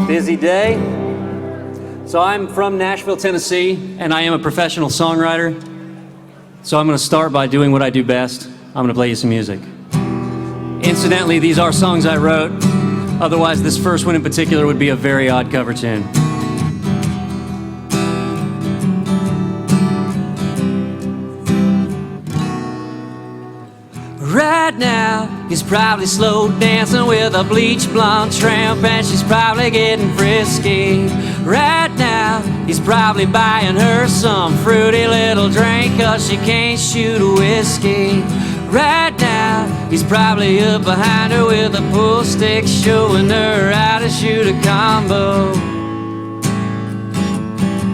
Busy day. So I'm from Nashville, Tennessee, and I am a professional songwriter. So I'm going to start by doing what I do best. I'm going to play you some music. Incidentally, these are songs I wrote. Otherwise, this first one in particular would be a very odd cover tune. Right now, he's probably slow dancing with a bleach blonde tramp, and she's probably getting frisky. Right now, he's probably buying her some fruity little drink, 'cause she can't shoot a whiskey. Right now, he's probably up behind her with a pool stick, showing her how to shoot a combo.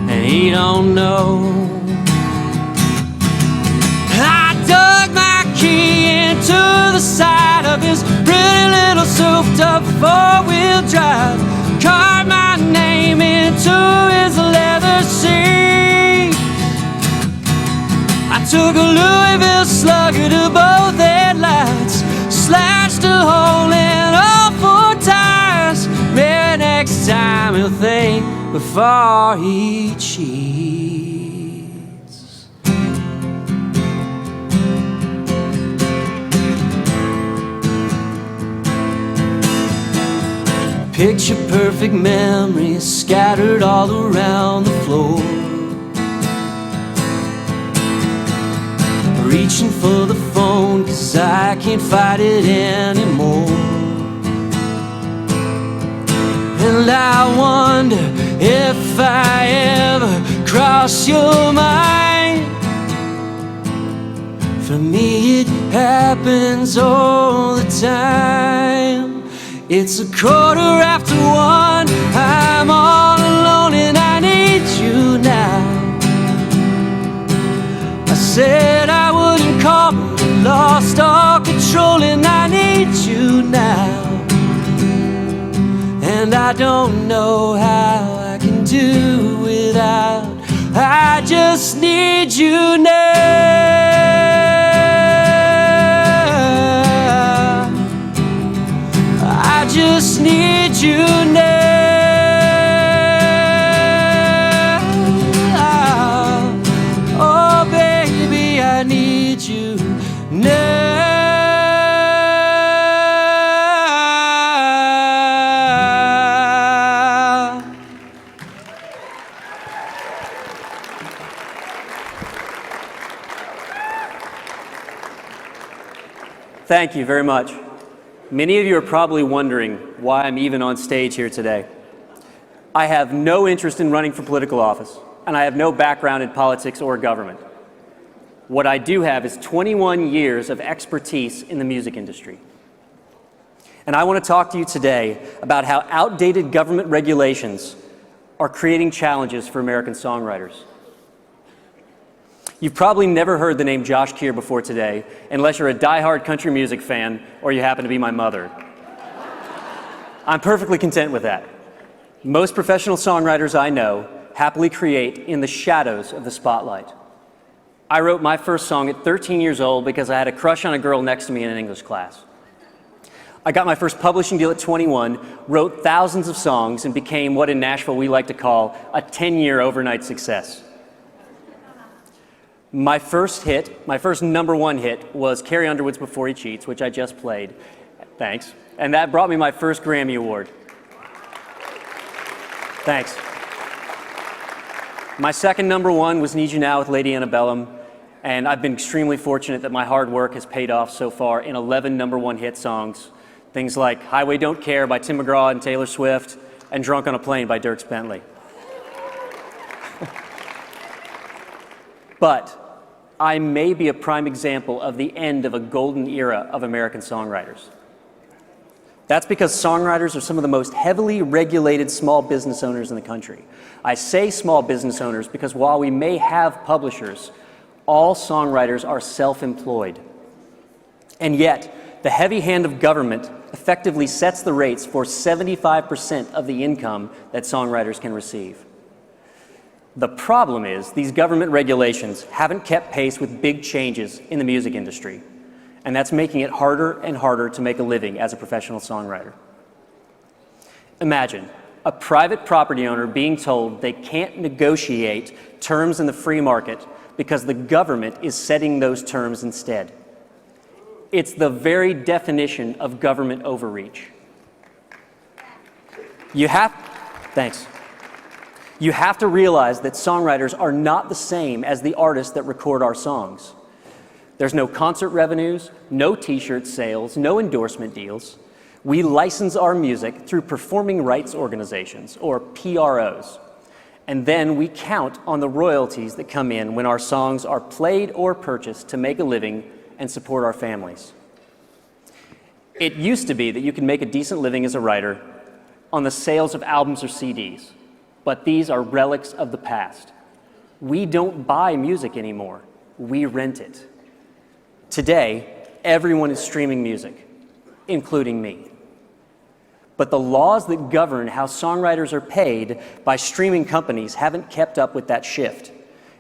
And he don't know. I dug my key into the side of his pretty little souped-up four-wheel drive, carved my name into his leather seat. I took a Louisville Slugger to both headlights, slashed a hole in all four tires. Maybe next time he'll think before he cheats. Picture perfect memories scattered all around the floor, reaching for the phone 'cause I can't fight it anymore. And I wonder if I ever cross your mind. For me it happens all the time. It's 1:15, I'm all alone and I need you now. I said I wouldn't call, but I lost all control, and I need you now. And I don't know how I can do without. I just need you now. I just need you now. Oh baby, I need you now. Thank you very much. Many of you are probably wondering why I'm even on stage here today. I have no interest in running for political office, and I have no background in politics or government. What I do have is 21 years of expertise in the music industry. And I want to talk to you today about how outdated government regulations are creating challenges for American songwriters. You've probably never heard the name Josh Kear before today, unless you're a diehard country music fan or you happen to be my mother. I'm perfectly content with that. Most professional songwriters I know happily create in the shadows of the spotlight. I wrote my first song at 13 years old because I had a crush on a girl next to me in an English class. I got my first publishing deal at 21, wrote thousands of songs, and became what in Nashville we like to call a 10-year overnight success. My first #1 hit was Carrie Underwood's Before He Cheats, which I just played. Thanks. And that brought me my first Grammy Award. Thanks. My second #1 was Need You Now with Lady Antebellum, and I've been extremely fortunate that my hard work has paid off so far in 11 #1 hit songs. Things like Highway Don't Care by Tim McGraw and Taylor Swift, and Drunk on a Plane by Dierks Bentley. But I may be a prime example of the end of a golden era of American songwriters. That's because songwriters are some of the most heavily regulated small business owners in the country. I say small business owners because while we may have publishers, all songwriters are self-employed. And yet, the heavy hand of government effectively sets the rates for 75% of the income that songwriters can receive. The problem is these government regulations haven't kept pace with big changes in the music industry, and that's making it harder and harder to make a living as a professional songwriter. Imagine a private property owner being told they can't negotiate terms in the free market because the government is setting those terms instead. It's the very definition of government overreach. Thanks. You have to realize that songwriters are not the same as the artists that record our songs. There's no concert revenues, no t-shirt sales, no endorsement deals. We license our music through performing rights organizations, or PROs. And then we count on the royalties that come in when our songs are played or purchased to make a living and support our families. It used to be that you could make a decent living as a writer on the sales of albums or CDs, but these are relics of the past. We don't buy music anymore, we rent it. Today, everyone is streaming music, including me. But the laws that govern how songwriters are paid by streaming companies haven't kept up with that shift.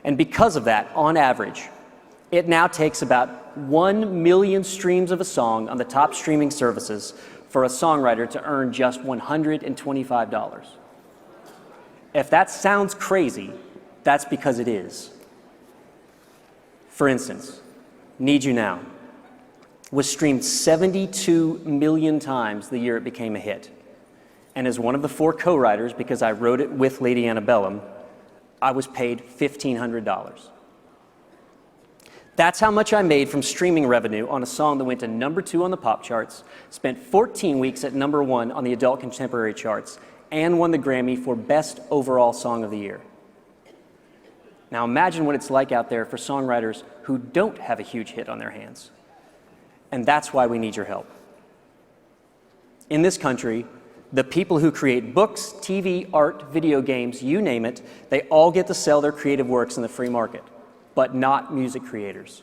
And because of that, on average, it now takes about 1 million streams of a song on the top streaming services for a songwriter to earn just $125. If that sounds crazy, that's because it is. For instance, Need You Now was streamed 72 million times the year it became a hit. And as one of the 4 co-writers, because I wrote it with Lady Antebellum, I was paid $1,500. That's how much I made from streaming revenue on a song that went to #2 on the pop charts, spent 14 weeks at #1 on the adult contemporary charts, and won the Grammy for Best Overall Song of the Year. Now imagine what it's like out there for songwriters who don't have a huge hit on their hands. And that's why we need your help. In this country, the people who create books, TV, art, video games, you name it, they all get to sell their creative works in the free market, but not music creators.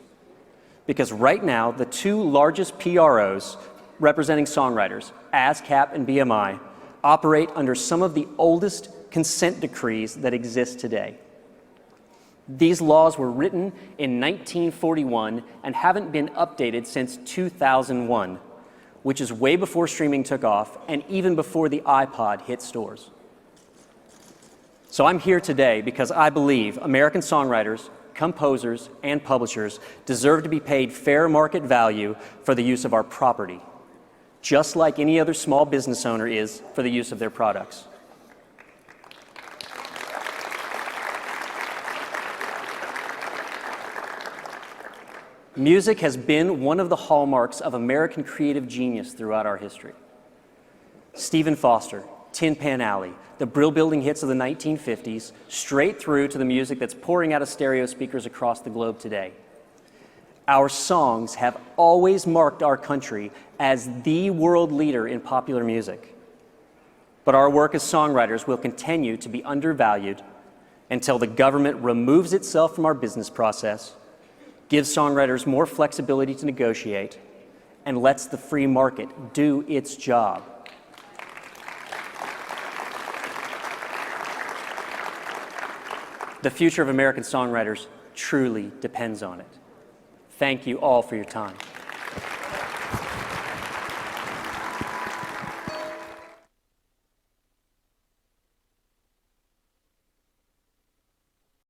Because right now, the 2 largest PROs representing songwriters, ASCAP and BMI, operate under some of the oldest consent decrees that exist today. These laws were written in 1941 and haven't been updated since 2001, which is way before streaming took off and even before the iPod hit stores. So I'm here today because I believe American songwriters, composers, and publishers deserve to be paid fair market value for the use of our property, just like any other small business owner is for the use of their products. Music has been one of the hallmarks of American creative genius throughout our history. Stephen Foster, Tin Pan Alley, the brill-building hits of the 1950s, straight through to the music that's pouring out of stereo speakers across the globe today. Our songs have always marked our country as the world leader in popular music. But our work as songwriters will continue to be undervalued until the government removes itself from our business process, gives songwriters more flexibility to negotiate, and lets the free market do its job. The future of American songwriters truly depends on it. Thank you all for your time.